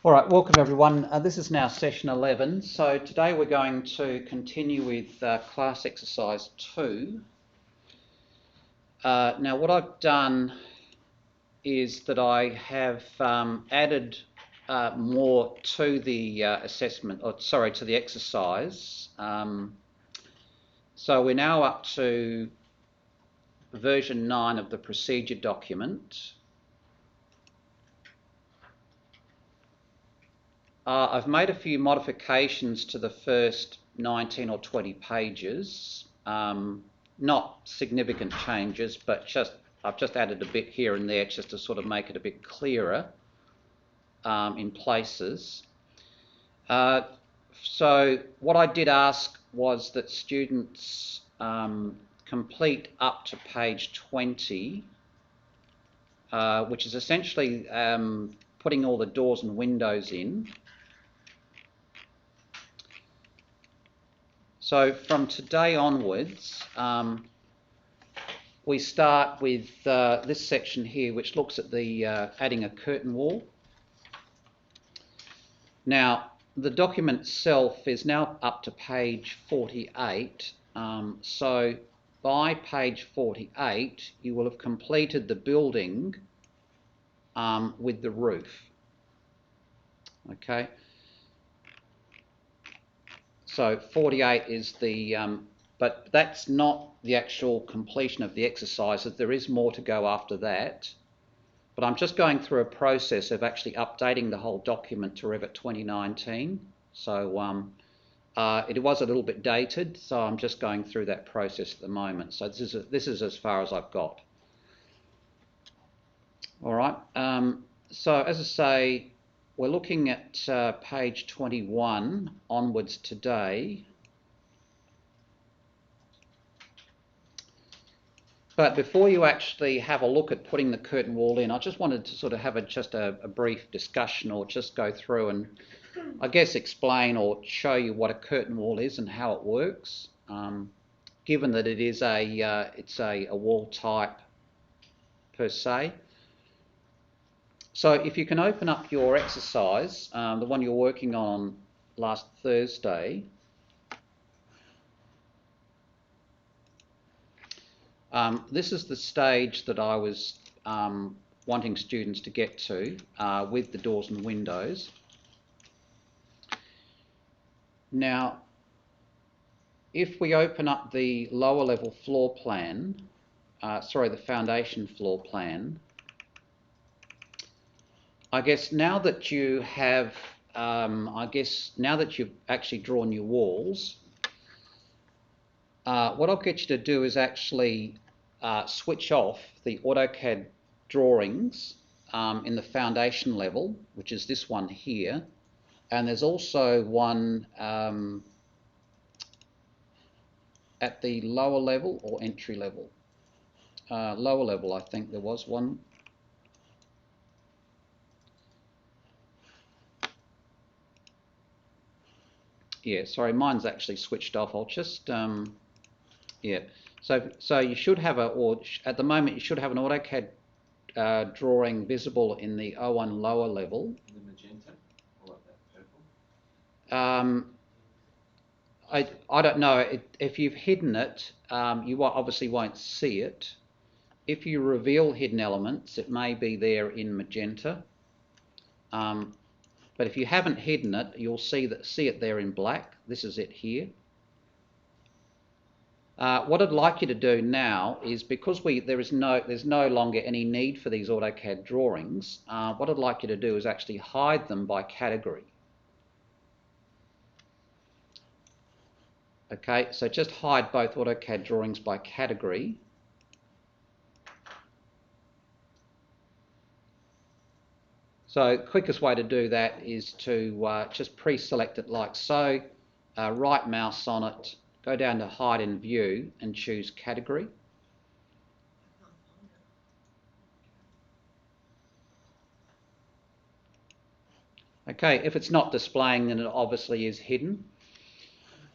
All right, welcome everyone. This is now session 11. So today we're going to continue with class exercise 2. Now what I've done is that I have added more to the to the exercise. So we're now up to version 9 of the procedure document. I've made a few modifications to the first 19 or 20 pages, not significant changes, but I've just added a bit here and there just to sort of make it a bit clearer in places. So what I did ask was that students complete up to page 20, which is essentially putting all the doors and windows in. So from today onwards, we start with this section here, which looks at the adding a curtain wall. Now, the document itself is now up to page 48. So by page 48, you will have completed the building with the roof. Okay. So 48 is the, but that's not the actual completion of the exercise. There is more to go after that. But I'm just going through a process of actually updating the whole document to Revit 2019. So it was a little bit dated, so I'm just going through that process at the moment. So this is as far as I've got. All right. So as I say, we're looking at page 21 onwards today. But before you actually have a look at putting the curtain wall in, I just wanted to sort of have just a brief discussion, or just go through and I guess explain or show you what a curtain wall is and how it works, given that it is it's a wall type per se. So if you can open up your exercise, the one you're working on last Thursday. This is the stage that I was wanting students to get to with the doors and windows. Now, if we open up the lower level floor plan, the foundation floor plan, I guess now that you have, now that you've actually drawn your walls, what I'll get you to do is actually switch off the AutoCAD drawings in the foundation level, which is this one here, and there's also one at the lower level or entry level. Lower level, I think there was one. Yeah, sorry, mine's actually switched off. I'll just, yeah. So you should have at the moment you should have an AutoCAD drawing visible in the O1 lower level. The magenta, or that purple? I don't know. If you've hidden it, you obviously won't see it. If you reveal hidden elements, it may be there in magenta. But if you haven't hidden it, you'll see it there in black. This is it here. What I'd like you to do now is, because there's no longer any need for these AutoCAD drawings, what I'd like you to do is actually hide them by category. Okay, so just hide both AutoCAD drawings by category. So the quickest way to do that is to just pre-select it like so, right mouse on it, go down to hide in view and choose category. Okay, if it's not displaying, then it obviously is hidden.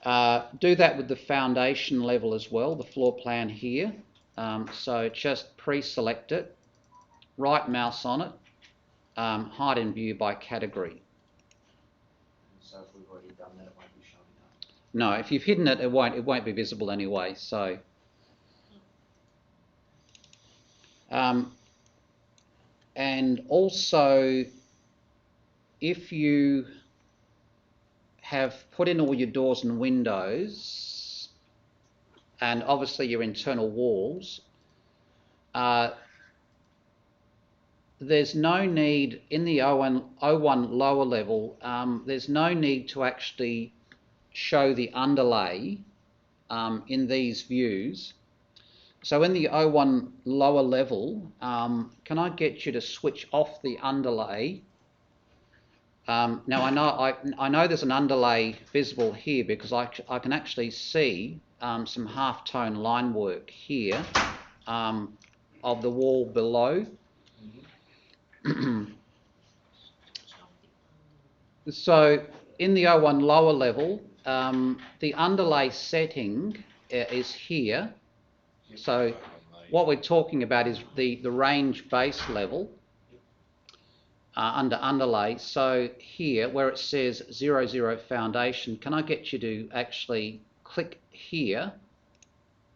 Do that with the foundation level as well, the floor plan here. So just pre-select it, right mouse on it, hide in view by category. So if we've already done that, it won't be showing up. No, if you've hidden it, it won't be visible anyway. So, and also, if you have put in all your doors and windows, and obviously your internal walls, there's no need in the O1 lower level. There's no need to actually show the underlay in these views. So in the O1 lower level, can I get you to switch off the underlay? Now I know there's an underlay visible here because I can actually see some half-tone line work here of the wall below. So in the O1 lower level, the underlay setting is here. So what we're talking about is the range base level under underlay. So here where it says 00 foundation, can I get you to actually click here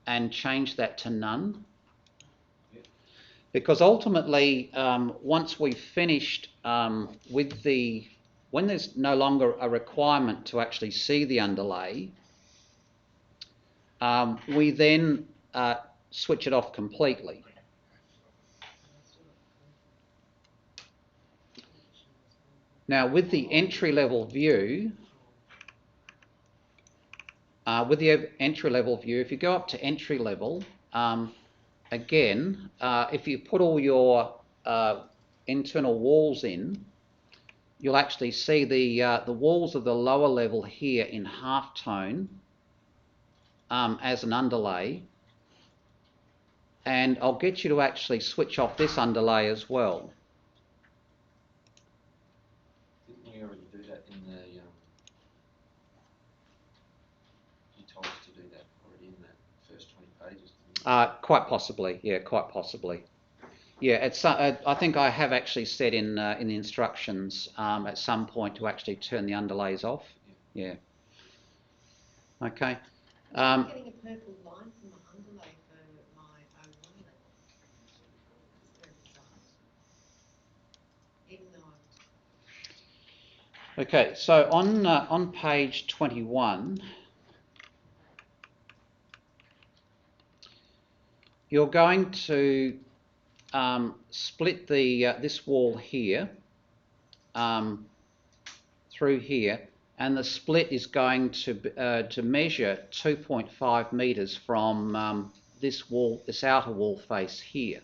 and change that to none? Because ultimately, once we've finished with when there's no longer a requirement to actually see the underlay, we then switch it off completely. Now, with the entry-level view, if you go up to entry level, again, if you put all your internal walls in, you'll actually see the walls of the lower level here in halftone as an underlay, and I'll get you to actually switch off this underlay as well. Didn't we already do that in the? You told us to do that already in the first 20 pages. Quite possibly, yeah, quite possibly. Yeah, I think I have actually said in the instructions at some point to actually turn the underlays off. Yeah. Okay. I'm getting a purple line from the underlay for my O1 level. It's very bizarre. Even though Okay, so on page 21, you're going to split this wall here through here, and the split is going to measure 2.5 metres from this outer wall face here.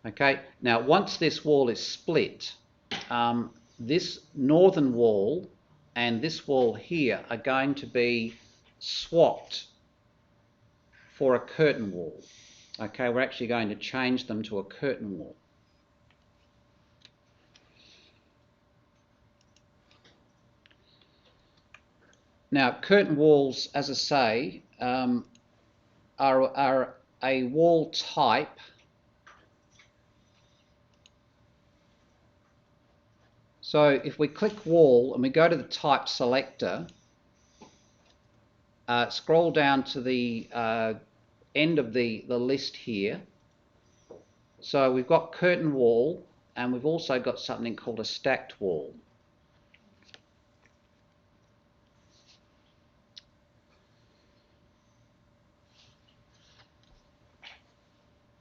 Okay, now once this wall is split, this northern wall and this wall here are going to be swapped for a curtain wall. Okay, we're actually going to change them to a curtain wall. Now, curtain walls, as I say, are a wall type So if we click wall and we go to the type selector, scroll down to the end of the list here. So we've got curtain wall and we've also got something called a stacked wall.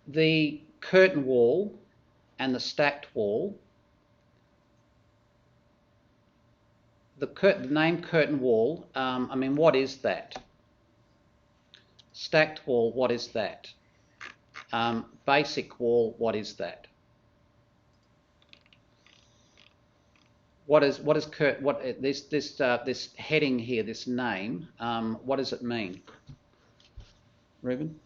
The curtain wall and the stacked wall, the name curtain wall, I mean, what is that? Stacked wall, what is that? Basic wall, what is that? This heading here, this name, what does it mean? Reuben?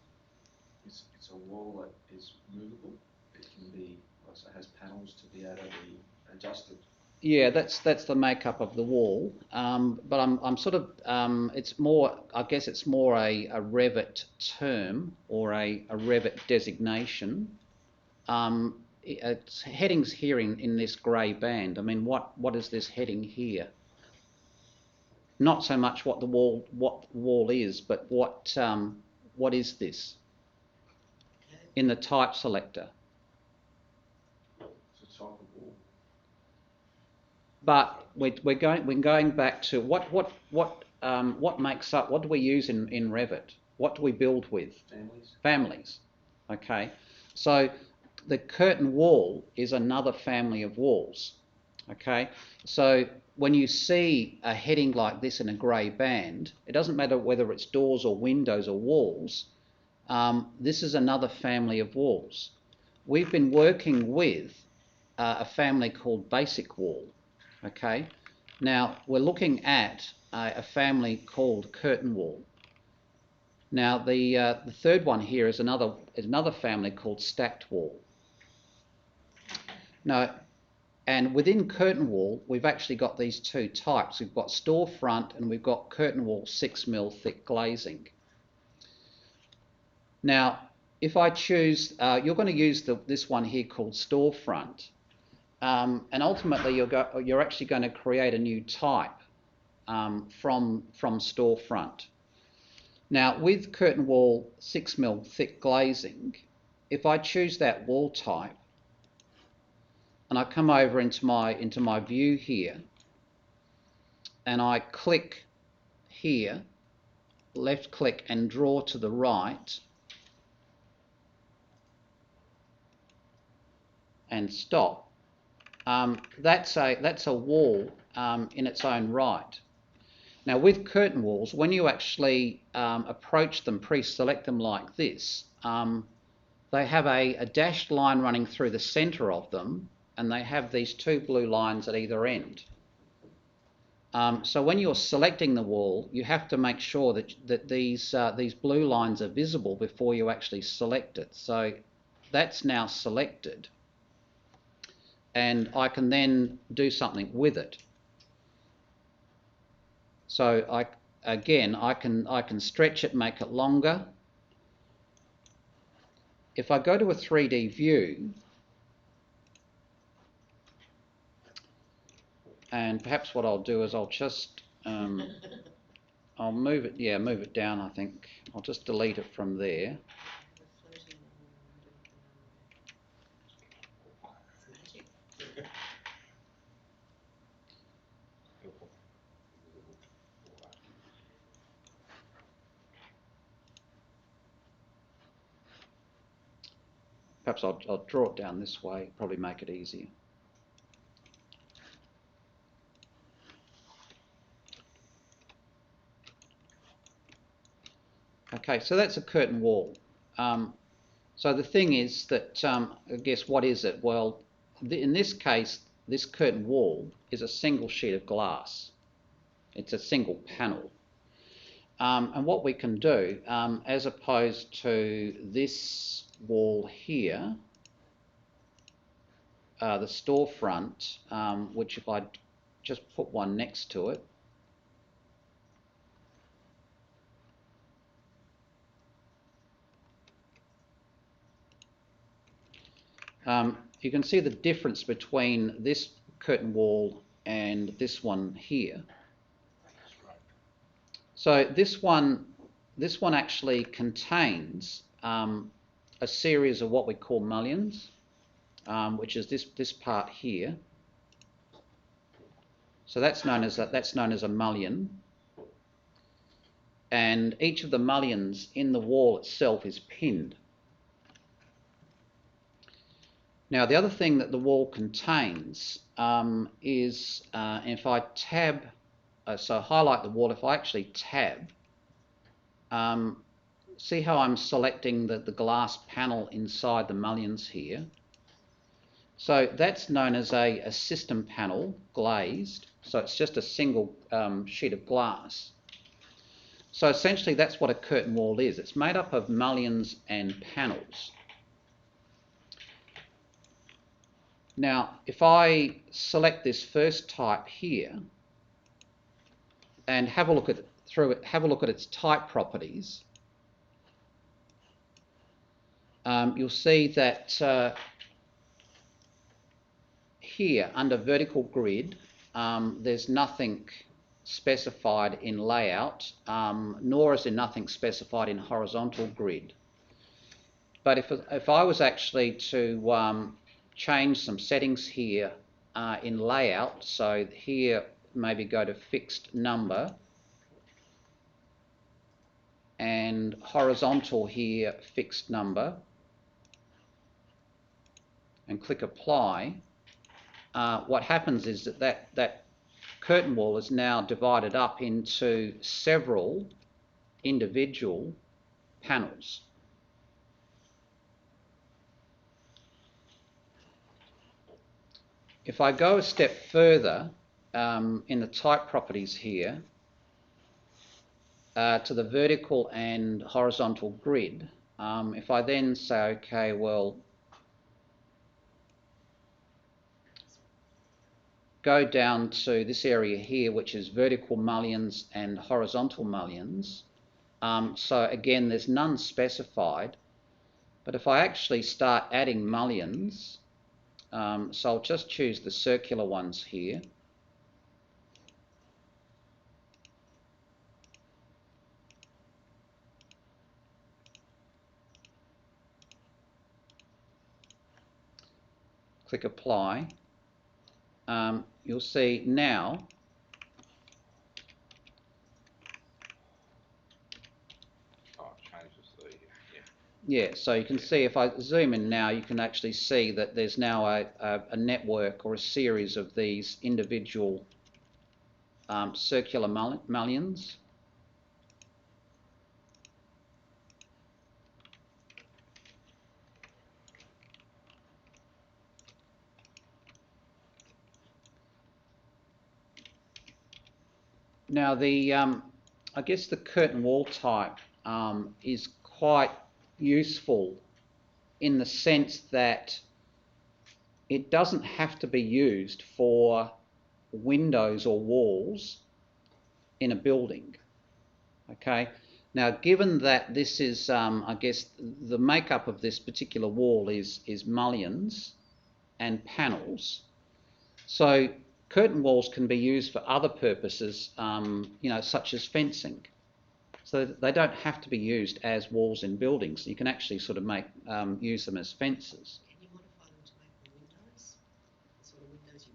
It's a wall that is movable. It can be, also has panels to be able to be adjusted. Yeah, that's the makeup of the wall. But I'm sort of it's more, I guess it's more a Revit term or a Revit designation. it's headings here in this grey band. I mean, what is this heading here? Not so much what the wall is, but what is this in the type selector? It's a type of wall. But we're going back to what makes up, what do we use in Revit? What do we build with? Families. Okay, so the curtain wall is another family of walls. Okay, so when you see a heading like this in a grey band, it doesn't matter whether it's doors or windows or walls. This is another family of walls. We've been working with a family called basic wall. Okay, now we're looking at a family called curtain wall. Now the third one here is another family called stacked wall. Now, and within curtain wall, we've actually got these two types. We've got storefront and we've got curtain wall 6mm thick glazing. Now, if I choose, you're going to use this one here called storefront. And ultimately, you're actually going to create a new type from storefront. Now, with curtain wall 6mm thick glazing, if I choose that wall type, and I come over into my view here, and I click here, left click and draw to the right, and stop. That's a wall in its own right. Now with curtain walls, when you actually approach them, pre-select them like this, they have a dashed line running through the centre of them, and they have these two blue lines at either end. So when you're selecting the wall, you have to make sure that these blue lines are visible before you actually select it. So that's now selected, and I can then do something with it. So I can stretch it, make it longer. If I go to a 3D view, and perhaps what I'll do is I'll just I'll move it down. I think I'll just delete it from there. Perhaps I'll draw it down this way, probably make it easier. Okay, so that's a curtain wall. So the thing is that, I guess, what is it? Well, in this case, this curtain wall is a single sheet of glass. It's a single panel. And what we can do, as opposed to this wall here, the storefront, which if I just put one next to it, you can see the difference between this curtain wall and this one here. So this one actually contains a series of what we call mullions, which is this part here. So that's known as a mullion, and each of the mullions in the wall itself is pinned. Now the other thing that the wall contains is, if I tab, so highlight the wall, if I actually tab, see how I'm selecting the glass panel inside the mullions here? So that's known as a system panel, glazed, so it's just a single sheet of glass. So essentially that's what a curtain wall is. It's made up of mullions and panels. Now, if I select this first type here and have a look at its type properties, you'll see that here under vertical grid, there's nothing specified in layout, nor is there nothing specified in horizontal grid. But if I was actually to change some settings here in layout, so here maybe go to fixed number, and horizontal here fixed number, and click apply, what happens is that curtain wall is now divided up into several individual panels. If I go a step further in the type properties here to the vertical and horizontal grid, if I then say, okay, well, go down to this area here, which is vertical mullions and horizontal mullions. So again, there's none specified, but if I actually start adding mullions, so I'll just choose the circular ones here. Click apply. You'll see now yeah, so you can see if I zoom in now, you can actually see that there's now a network or a series of these individual circular mullions. Now I guess the curtain wall type is quite useful in the sense that it doesn't have to be used for windows or walls in a building. Okay. Now, given that this is, I guess, the makeup of this particular wall is mullions and panels, so curtain walls can be used for other purposes, you know, such as fencing. So they don't have to be used as walls in buildings. You can actually sort of use them as fences. Can you modify them to make them windows? The sort of windows you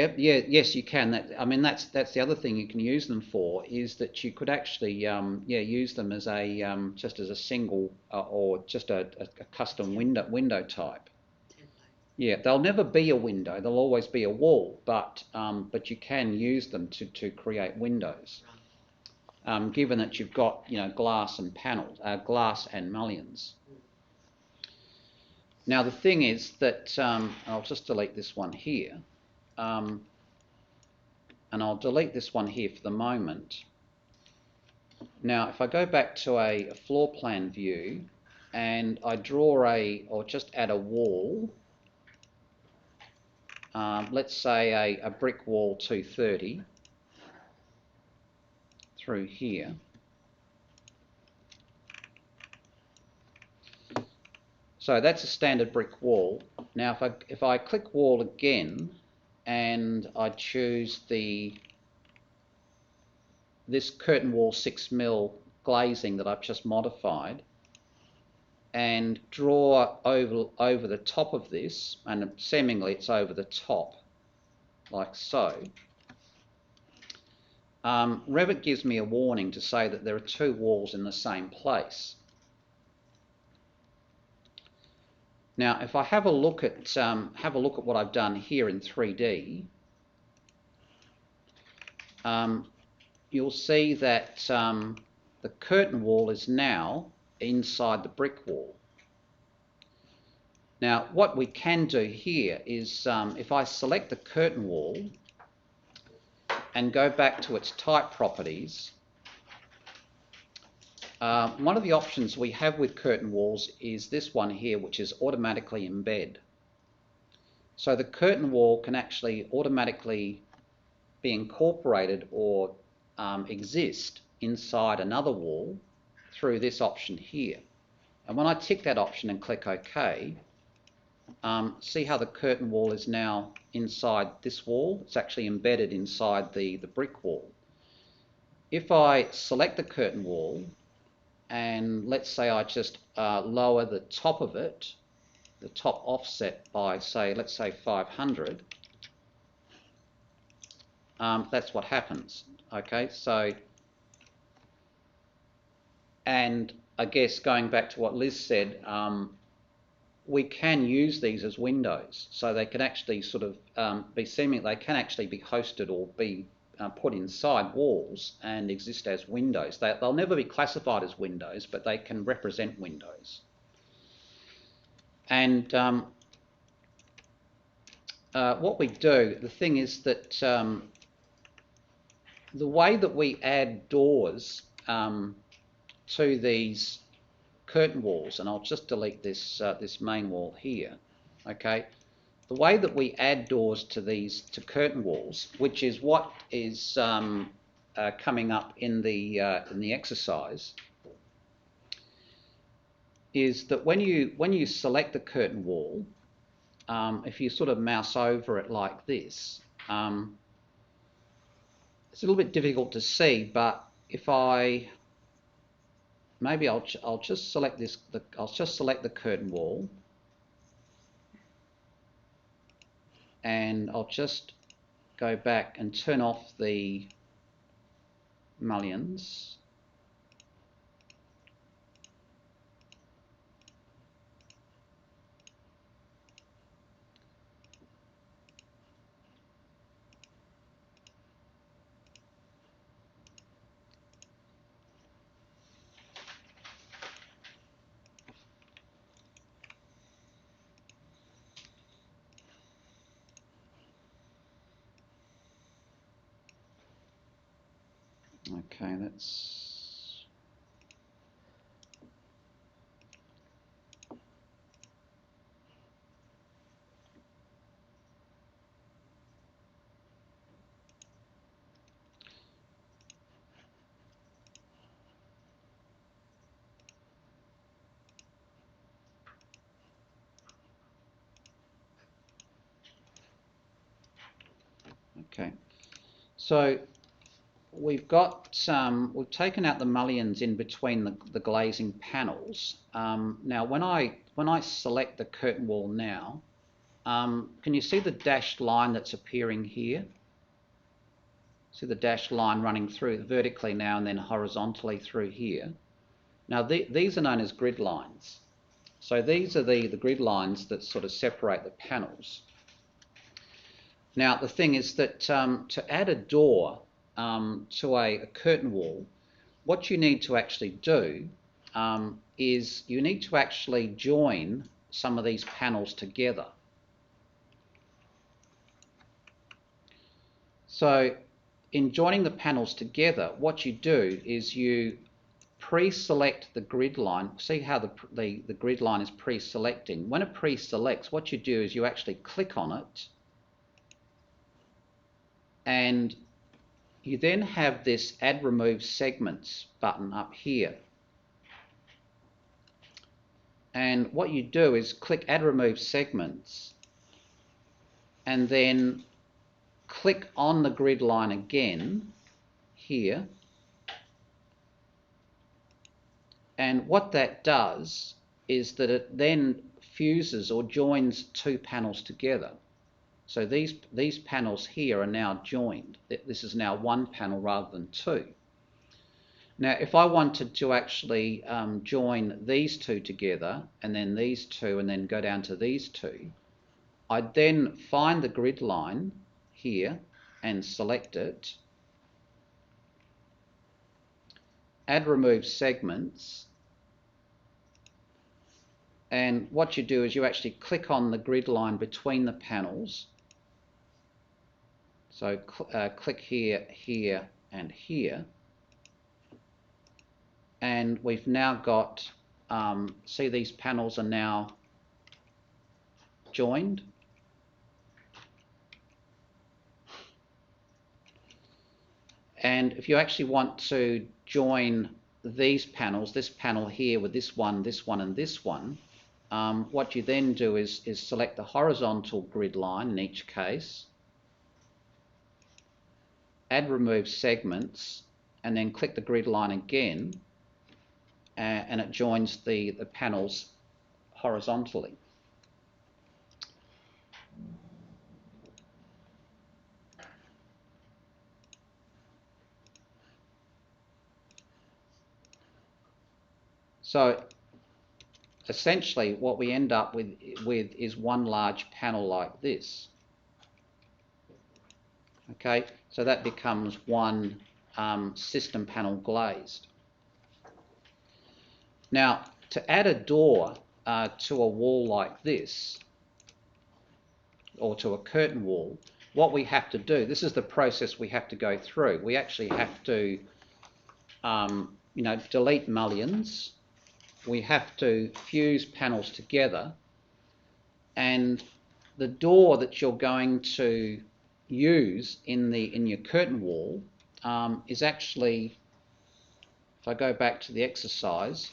want? Yes, you can. I mean, that's the other thing you can use them for, is that you could actually, use them as a just as a single or just a custom window type. Yeah, they'll never be a window. They'll always be a wall, but you can use them to create windows. Given that you've got, you know, glass and panels, glass and mullions. Now the thing is that I'll just delete this one here, and I'll delete this one here for the moment. Now, if I go back to a floor plan view and I draw or just add a wall, let's say a brick wall 230 through here. So that's a standard brick wall. Now if I click wall again and I choose this curtain wall 6mm glazing that I've just modified and draw over the top of this, and seemingly it's over the top like so, Revit gives me a warning to say that there are two walls in the same place. Now, if I have a look at what I've done here in 3D, you'll see that the curtain wall is now inside the brick wall. Now, what we can do here is if I select the curtain wall and go back to its type properties, one of the options we have with curtain walls is this one here, which is automatically embed. So the curtain wall can actually automatically be incorporated or exist inside another wall through this option here. And when I tick that option and click OK, see how the curtain wall is now inside this wall? It's actually embedded inside the brick wall. If I select the curtain wall, and let's say I just lower the top of it, the top offset by, say, let's say 500, that's what happens. Okay, so, and I guess going back to what Liz said, we can use these as windows, so they can actually sort of they can actually be hosted or be put inside walls and exist as windows. They'll never be classified as windows, but they can represent windows. And what we do, the thing is that the way that we add doors to these curtain walls, and I'll just delete this this main wall here, okay? The way that we add doors to curtain walls, which is what is coming up in the exercise, is that when you select the curtain wall, if you sort of mouse over it like this, it's a little bit difficult to see, but if I maybe I'll just select this. I'll just select the curtain wall, and I'll just go back and turn off the mullions. Okay, that's okay. So we've got we've taken out the mullions in between the glazing panels. Now, when I select the curtain wall now, can you see the dashed line that's appearing here? See the dashed line running through vertically now and then horizontally through here. Now these are known as grid lines. So these are the grid lines that sort of separate the panels. Now the thing is that to add a door to a curtain wall, what you need to actually do is you need to actually join some of these panels together. So in joining the panels together, what you do is you pre-select the grid line. See how the grid line is pre-selecting. When it pre-selects, what you do is you actually click on it, and you then have this Add Remove Segments button up here. And what you do is click Add Remove Segments, and then click on the grid line again here. And what that does is that it then fuses or joins two panels together. So these panels here are now joined. This is now one panel rather than two. Now, if I wanted to actually join these two together, and then these two, and then go down to these two, I'd then find the grid line here and select it, Add Remove Segments, and what you do is you actually click on the grid line between the panels. So click here, here, and here. And we've now got, see these panels are now joined. And if you actually want to join these panels, this panel here with this one, and this one, what you then do is select the horizontal grid line in each case, add remove segments, and then click the grid line again, and it joins the panels horizontally. So essentially what we end up with is one large panel like this. Okay, so that becomes one system panel glazed. Now, to add a door to a wall like this, or to a curtain wall, what we have to do, this is the process we have to go through. We actually have to, delete mullions. We have to fuse panels together, and the door that you're going to use in your curtain wall is actually, if I go back to the exercise,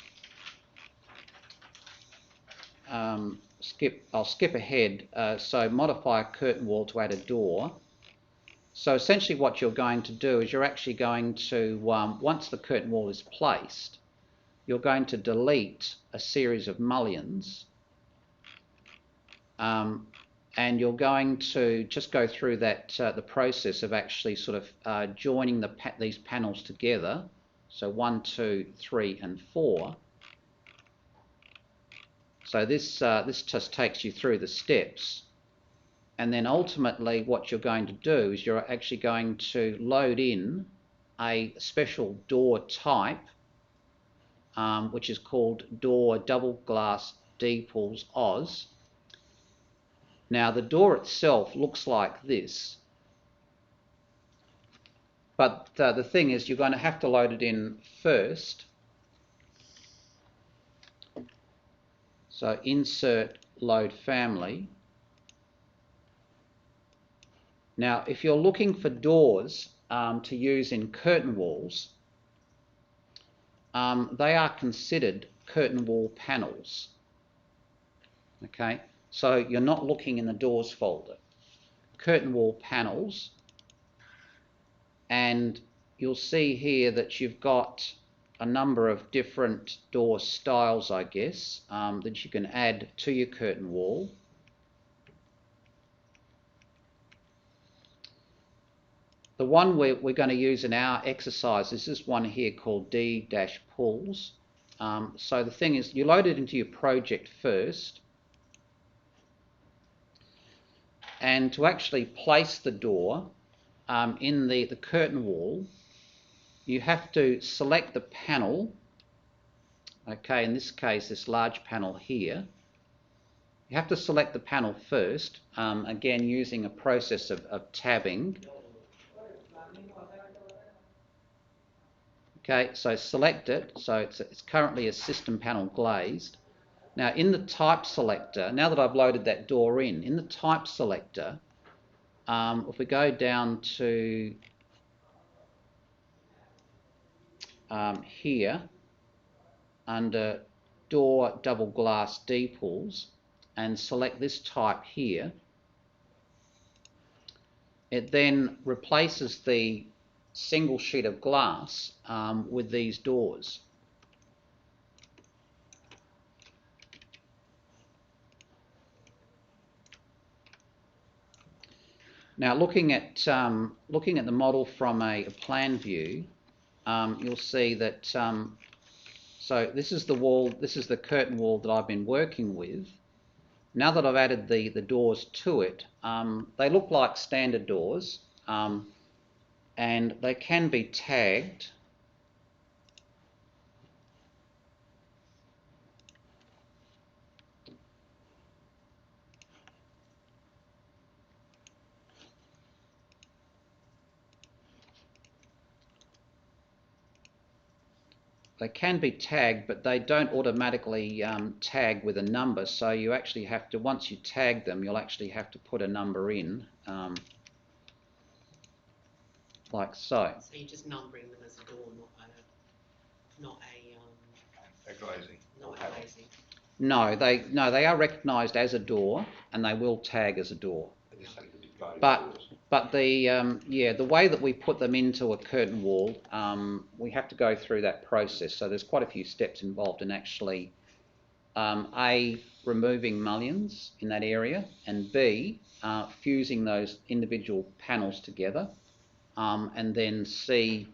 I'll skip ahead. So modify a curtain wall to add a door. So essentially what you're going to do is you're actually going to, once the curtain wall is placed, you're going to delete a series of mullions, and you're going to just go through that the process of actually sort of joining these panels together. So 1, 2, 3, and 4. So this just takes you through the steps, and then ultimately what you're going to do is you're actually going to load in a special door type, which is called door double glass D-pools Oz. Now the door itself looks like this, but the thing is you're going to have to load it in first. So insert load family. Now if you're looking for doors to use in curtain walls, they are considered curtain wall panels. Okay, so you're not looking in the doors folder. Curtain wall panels, and you'll see here that you've got a number of different door styles, I guess, that you can add to your curtain wall. The one we're going to use in our exercise is this one here called D-pools. So the thing is, you load it into your project first, and to actually place the door in the curtain wall, you have to select the panel. Okay, in this case, this large panel here. You have to select the panel first, again using a process of tabbing. Okay, so select it. So it's currently a system panel glazed. Now in the type selector, now that I've loaded that door in the type selector, if we go down to here, under door double glass D-pools, and select this type here, it then replaces the single sheet of glass with these doors. Now looking at the model from a plan view, you'll see that so this is the wall, this is the curtain wall that I've been working with. Now that I've added the doors to it, they look like standard doors, and they can be tagged. They can be tagged, but they don't automatically tag with a number, so you actually have to, once you tag them, you'll actually have to put a number in, like so. So you're just numbering them as a door, not a glazing. Not a glazing. No, they are recognised as a door, and they will tag as a door. But the way that we put them into a curtain wall, we have to go through that process. So there's quite a few steps involved in actually removing mullions in that area, and B, fusing those individual panels together, and then C,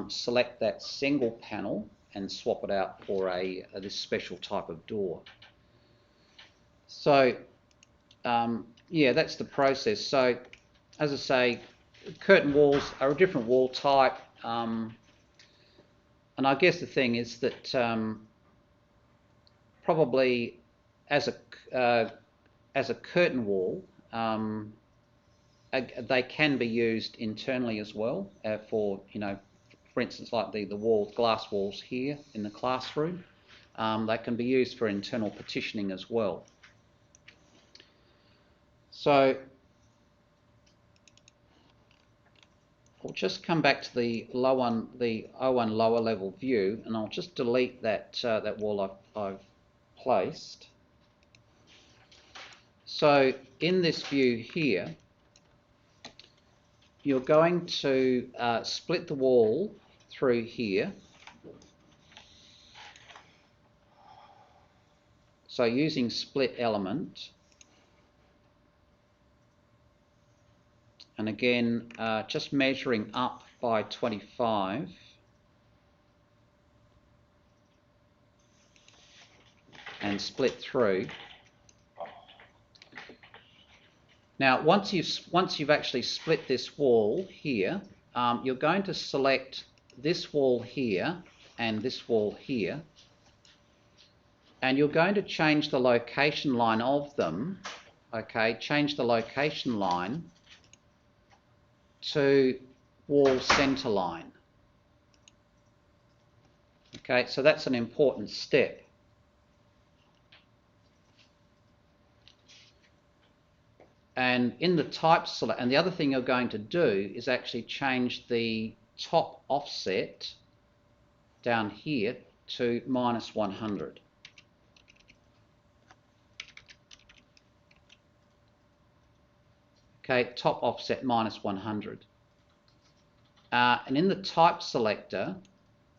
select that single panel and swap it out for this special type of door. So that's the process. So as I say, curtain walls are a different wall type, and I guess the thing is that probably as a curtain wall, they can be used internally as well for instance, like the glass walls here in the classroom. They can be used for internal partitioning as well. So I'll just come back to the O1 lower level view, and I'll just delete that wall I've placed. So in this view here, you're going to split the wall through here. So using split element, and again just measuring up by 25, and split through. Now once you've actually split this wall here, you're going to select this wall here and this wall here, and you're going to change the location line of them. Okay, change the location line to wall centre line. Okay, so that's an important step. And in the type select, and the other thing you're going to do is actually change the top offset down here to -100. Okay, top offset -100. And in the type selector,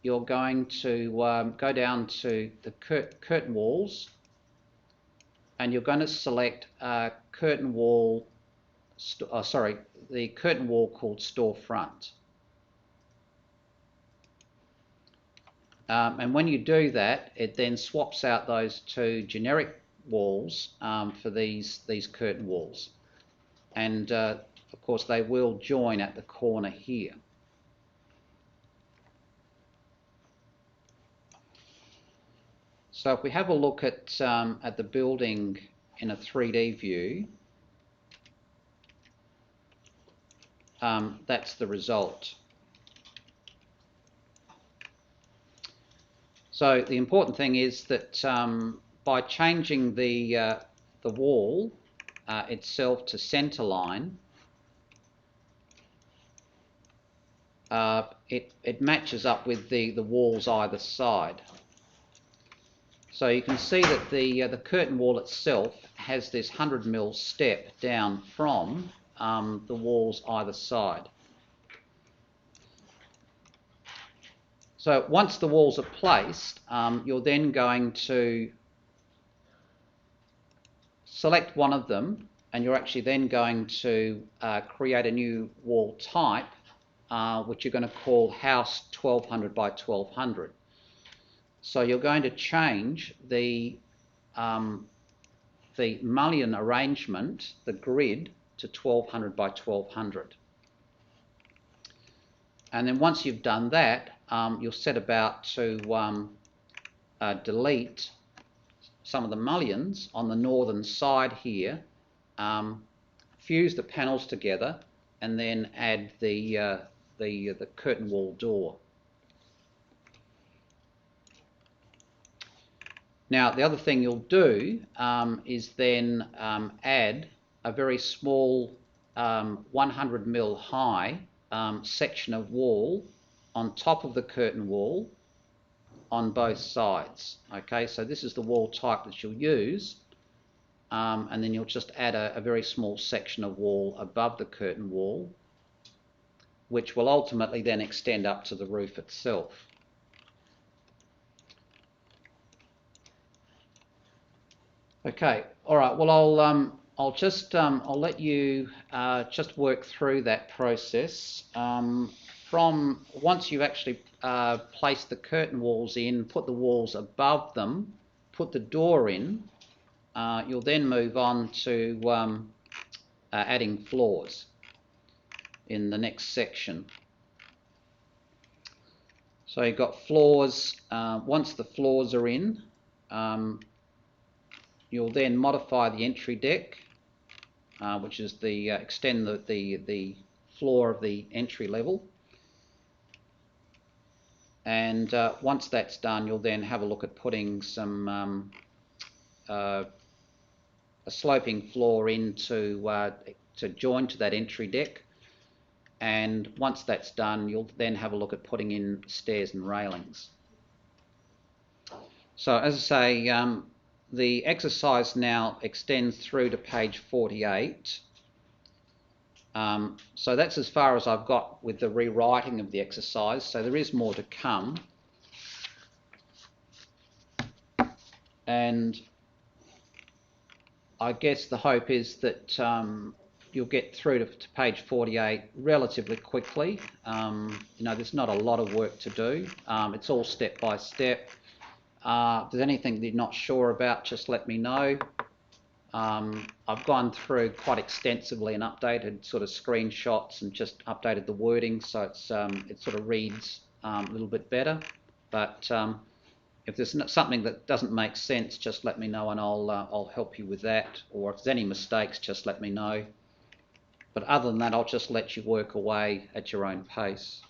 you're going to go down to the curtain walls, and you're going to select the curtain wall called storefront. And when you do that, it then swaps out those two generic walls for these curtain walls. And of course they will join at the corner here. So if we have a look at the building in a 3D view, that's the result. So the important thing is that by changing the wall itself to centre line, it matches up with the walls either side. So you can see that the curtain wall itself has this 100mm step down from the walls either side. So once the walls are placed, you're then going to select one of them, and you're actually then going to create a new wall type, which you're going to call House 1200 by 1200. So you're going to change the mullion arrangement, the grid, to 1200 by 1200. And then once you've done that, you'll set about to delete some of the mullions on the northern side here, fuse the panels together, and then add the curtain wall door. Now the other thing you'll do is then add a very small 100mm high section of wall on top of the curtain wall, on both sides. Okay, so this is the wall type that you'll use, and then you'll just add a very small section of wall above the curtain wall, which will ultimately then extend up to the roof itself. Okay, all right. Well, I'll let you just work through that process. From once you've actually placed the curtain walls in, put the walls above them, put the door in, you'll then move on to adding floors in the next section. So you've got floors. Once the floors are in, you'll then modify the entry deck, which is the extend the floor of the entry level. And once that's done, you'll then have a look at putting some a sloping floor in to join to that entry deck. And once that's done, you'll then have a look at putting in stairs and railings. So as I say, the exercise now extends through to page 48. So that's as far as I've got with the rewriting of the exercise. So there is more to come. And I guess the hope is that you'll get through to page 48 relatively quickly. There's not a lot of work to do. It's all step by step. If there's anything that you're not sure about, just let me know. I've gone through quite extensively and updated sort of screenshots and just updated the wording so it sort of reads a little bit better. But if there's something that doesn't make sense, just let me know and I'll help you with that. Or if there's any mistakes, just let me know. But other than that, I'll just let you work away at your own pace.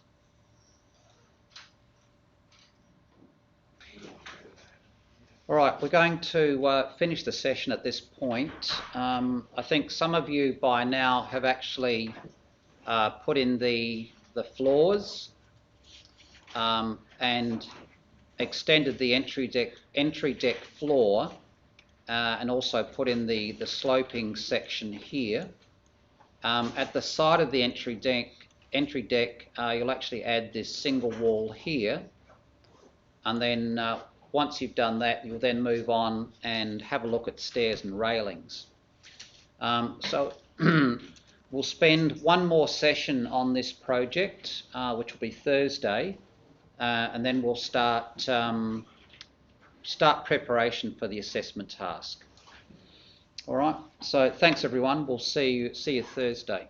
All right, we're going to finish the session at this point. I think some of you by now have actually put in the floors and extended the entry deck floor and also put in the sloping section here. At the side of the entry deck, you'll actually add this single wall here, and then once you've done that, you'll then move on and have a look at stairs and railings. So we'll spend one more session on this project, which will be Thursday, and then we'll start preparation for the assessment task. All right. So thanks everyone. We'll see you Thursday.